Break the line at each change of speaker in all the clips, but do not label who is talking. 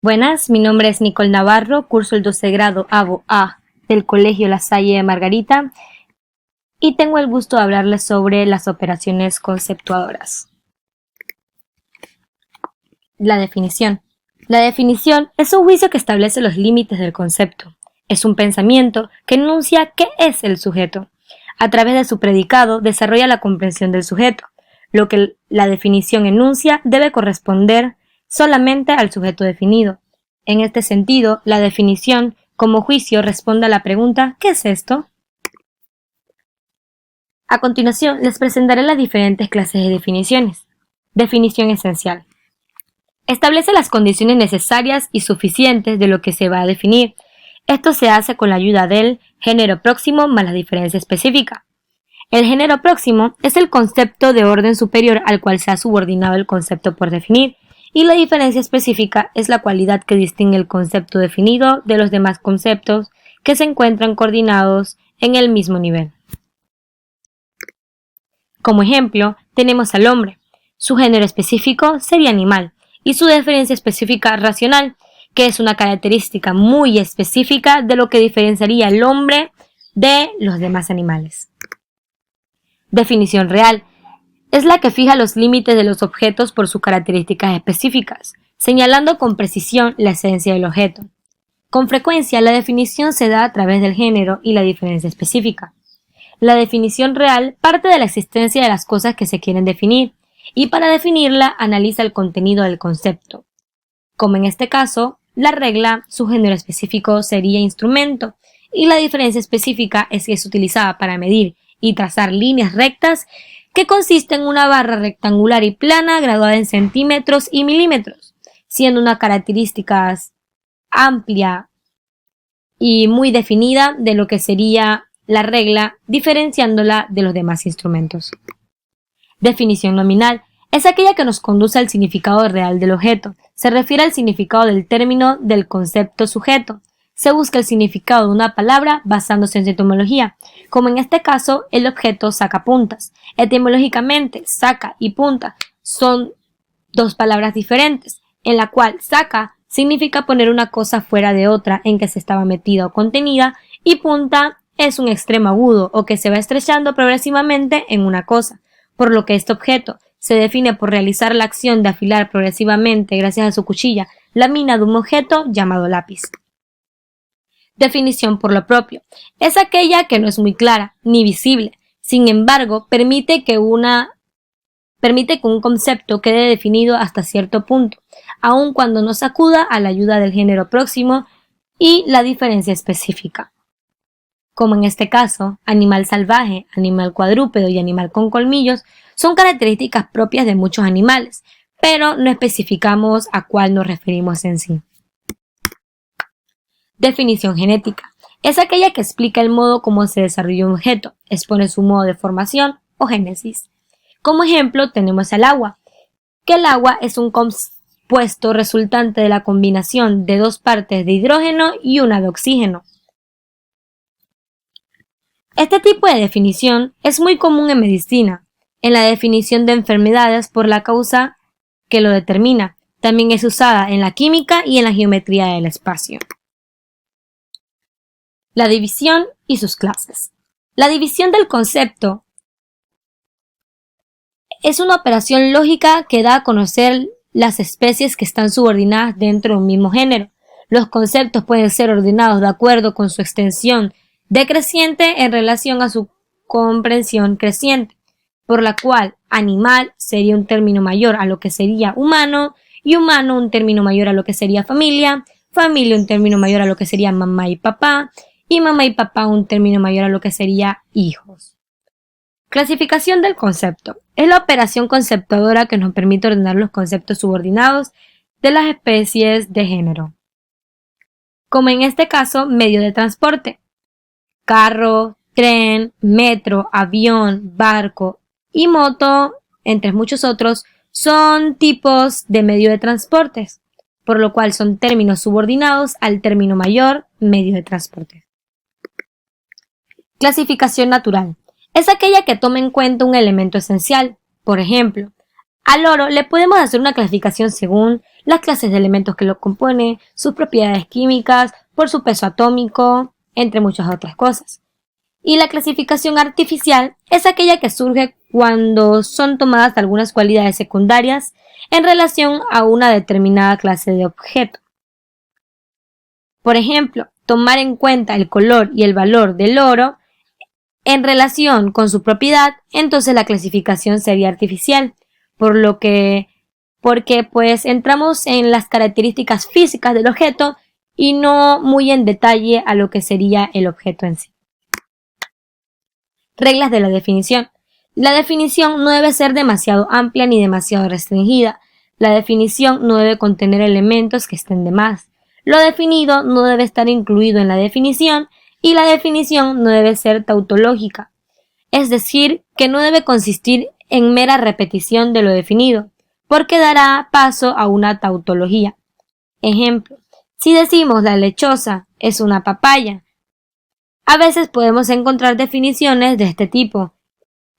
Buenas, mi nombre es Nicole Navarro, curso el 12 grado ABO A del Colegio La Salle de Margarita y tengo el gusto de hablarles sobre las operaciones conceptuadoras. La definición. La definición es un juicio que establece los límites del concepto. Es un pensamiento que enuncia qué es el sujeto. A través de su predicado desarrolla la comprensión del sujeto. Lo que la definición enuncia debe corresponder solamente al sujeto definido. En este sentido, la definición, como juicio, responde a la pregunta ¿qué es esto? A continuación, les presentaré las diferentes clases de definiciones. Definición esencial. Establece las condiciones necesarias y suficientes de lo que se va a definir. Esto se hace con la ayuda del género próximo más la diferencia específica. El género próximo es el concepto de orden superior al cual se ha subordinado el concepto por definir, y la diferencia específica es la cualidad que distingue el concepto definido de los demás conceptos que se encuentran coordinados en el mismo nivel. Como ejemplo, tenemos al hombre. Su género específico sería animal, y su diferencia específica racional, que es una característica muy específica de lo que diferenciaría al hombre de los demás animales. Definición real. Es la que fija los límites de los objetos por sus características específicas, señalando con precisión la esencia del objeto. Con frecuencia, la definición se da a través del género y la diferencia específica. La definición real parte de la existencia de las cosas que se quieren definir, y para definirla analiza el contenido del concepto. Como en este caso, la regla, su género específico sería instrumento, y la diferencia específica es que es utilizada para medir y trazar líneas rectas que consiste en una barra rectangular y plana graduada en centímetros y milímetros, siendo una característica amplia y muy definida de lo que sería la regla, diferenciándola de los demás instrumentos. Definición nominal. Es aquella que nos conduce al significado real del objeto. Se refiere al significado del término del concepto sujeto. Se busca el significado de una palabra basándose en su etimología, como en este caso el objeto sacapuntas. Etimológicamente, saca y punta son dos palabras diferentes, en la cual saca significa poner una cosa fuera de otra en que se estaba metida o contenida, y punta es un extremo agudo o que se va estrechando progresivamente en una cosa, por lo que este objeto se define por realizar la acción de afilar progresivamente gracias a su cuchilla la mina de un objeto llamado lápiz. Definición por lo propio. Es aquella que no es muy clara ni visible, sin embargo permite que un concepto quede definido hasta cierto punto, aun cuando no se acuda a la ayuda del género próximo y la diferencia específica. Como en este caso, animal salvaje, animal cuadrúpedo y animal con colmillos son características propias de muchos animales, pero no especificamos a cuál nos referimos en sí. Definición genética. Es aquella que explica el modo como se desarrolló un objeto, expone su modo de formación o génesis. Como ejemplo tenemos el agua, que el agua es un compuesto resultante de la combinación de dos partes de hidrógeno y una de oxígeno. Este tipo de definición es muy común en medicina, en la definición de enfermedades por la causa que lo determina. También es usada en la química y en la geometría del espacio. La división y sus clases. La división del concepto es una operación lógica que da a conocer las especies que están subordinadas dentro de un mismo género. Los conceptos pueden ser ordenados de acuerdo con su extensión decreciente en relación a su comprensión creciente, por la cual animal sería un término mayor a lo que sería humano, y humano un término mayor a lo que sería familia, familia un término mayor a lo que sería mamá y papá papá un término mayor a lo que sería hijos. Clasificación del concepto. Es la operación conceptuadora que nos permite ordenar los conceptos subordinados de las especies de género. Como en este caso, medio de transporte. Carro, tren, metro, avión, barco y moto, entre muchos otros, son tipos de medio de transportes, por lo cual son términos subordinados al término mayor, medio de transporte. Clasificación natural. Es aquella que toma en cuenta un elemento esencial. Por ejemplo, al oro le podemos hacer una clasificación según las clases de elementos que lo componen, sus propiedades químicas, por su peso atómico, entre muchas otras cosas. Y la clasificación artificial es aquella que surge cuando son tomadas algunas cualidades secundarias en relación a una determinada clase de objeto. Por ejemplo, tomar en cuenta el color y el valor del oro en relación con su propiedad, entonces la clasificación sería artificial, porque pues entramos en las características físicas del objeto y no muy en detalle a lo que sería el objeto en sí. Reglas de la definición. La definición no debe ser demasiado amplia ni demasiado restringida. La definición no debe contener elementos que estén de más. Lo definido no debe estar incluido en la definición y la definición no debe ser tautológica, es decir, que no debe consistir en mera repetición de lo definido, porque dará paso a una tautología. Ejemplo, si decimos la lechosa es una papaya, a veces podemos encontrar definiciones de este tipo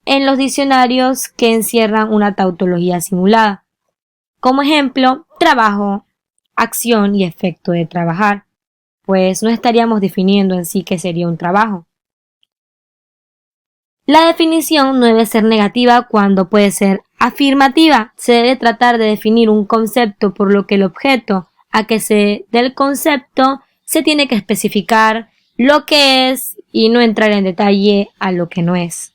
en los diccionarios que encierran una tautología simulada. Como ejemplo, trabajo, acción y efecto de trabajar, pues no estaríamos definiendo en sí qué sería un trabajo. La definición no debe ser negativa cuando puede ser afirmativa. Se debe tratar de definir un concepto por lo que el objeto a que se dé el concepto se tiene que especificar lo que es y no entrar en detalle a lo que no es.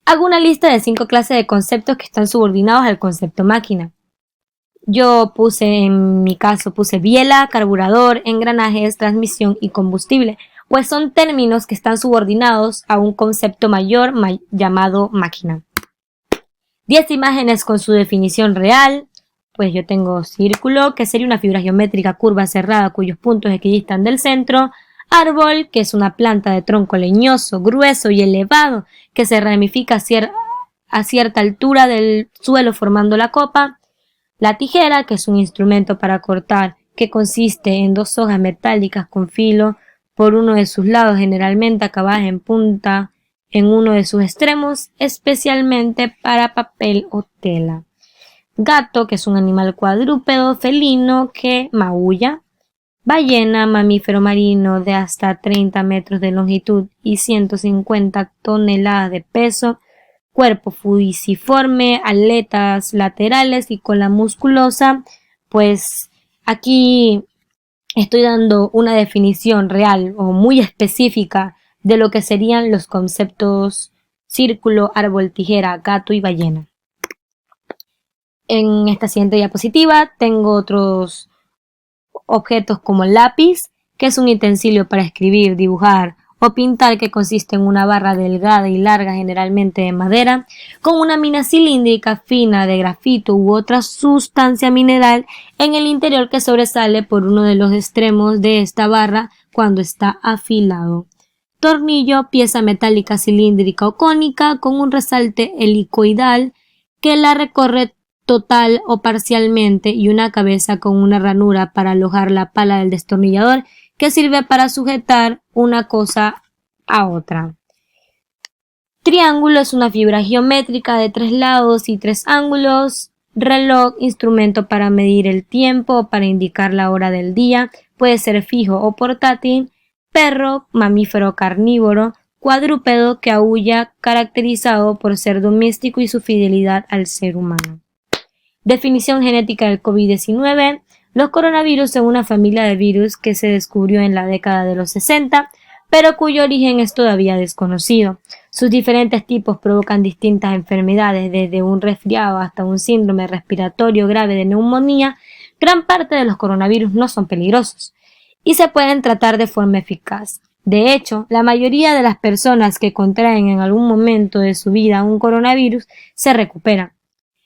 Hago una lista de 5 clases de conceptos que están subordinados al concepto máquina. En mi caso puse biela, carburador, engranajes, transmisión y combustible, pues son términos que están subordinados a un concepto mayor llamado máquina. 10 imágenes con su definición real, pues yo tengo círculo, que sería una figura geométrica curva cerrada cuyos puntos equidistan del centro, árbol, que es una planta de tronco leñoso, grueso y elevado, que se ramifica a cierta altura del suelo formando la copa, la tijera, que es un instrumento para cortar, que consiste en 2 hojas metálicas con filo por uno de sus lados, generalmente acabadas en punta en uno de sus extremos, especialmente para papel o tela. Gato, que es un animal cuadrúpedo felino que maulla. Ballena, mamífero marino de hasta 30 metros de longitud y 150 toneladas de peso, cuerpo fusiforme, aletas laterales y cola musculosa. Pues aquí estoy dando una definición real o muy específica de lo que serían los conceptos círculo, árbol, tijera, gato y ballena. En esta siguiente diapositiva tengo otros objetos como el lápiz, que es un utensilio para escribir, dibujar o pintar, que consiste en una barra delgada y larga, generalmente de madera, con una mina cilíndrica fina de grafito u otra sustancia mineral en el interior que sobresale por uno de los extremos de esta barra cuando está afilado. Tornillo, pieza metálica cilíndrica o cónica con un resalte helicoidal que la recorre total o parcialmente y una cabeza con una ranura para alojar la pala del destornillador que sirve para sujetar una cosa a otra. Triángulo es una figura geométrica de 3 lados y 3 ángulos. Reloj, instrumento para medir el tiempo o para indicar la hora del día, puede ser fijo o portátil. Perro, mamífero carnívoro, cuadrúpedo que aúlla, caracterizado por ser doméstico y su fidelidad al ser humano. Definición genética del COVID-19. Los coronavirus son una familia de virus que se descubrió en la década de los 60, pero cuyo origen es todavía desconocido. Sus diferentes tipos provocan distintas enfermedades, desde un resfriado hasta un síndrome respiratorio grave de neumonía. Gran parte de los coronavirus no son peligrosos y se pueden tratar de forma eficaz. De hecho, la mayoría de las personas que contraen en algún momento de su vida un coronavirus se recuperan.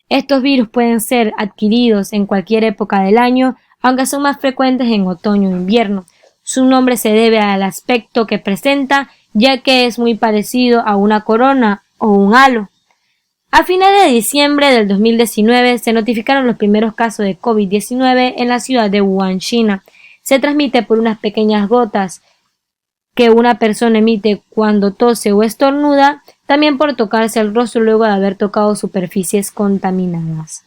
Estos virus pueden ser adquiridos en cualquier época del año, aunque son más frecuentes en otoño o invierno. Su nombre se debe al aspecto que presenta, ya que es muy parecido a una corona o un halo. A finales de diciembre del 2019 se notificaron los primeros casos de COVID-19 en la ciudad de Wuhan, China. Se transmite por unas pequeñas gotas que una persona emite cuando tose o estornuda, también por tocarse el rostro luego de haber tocado superficies contaminadas.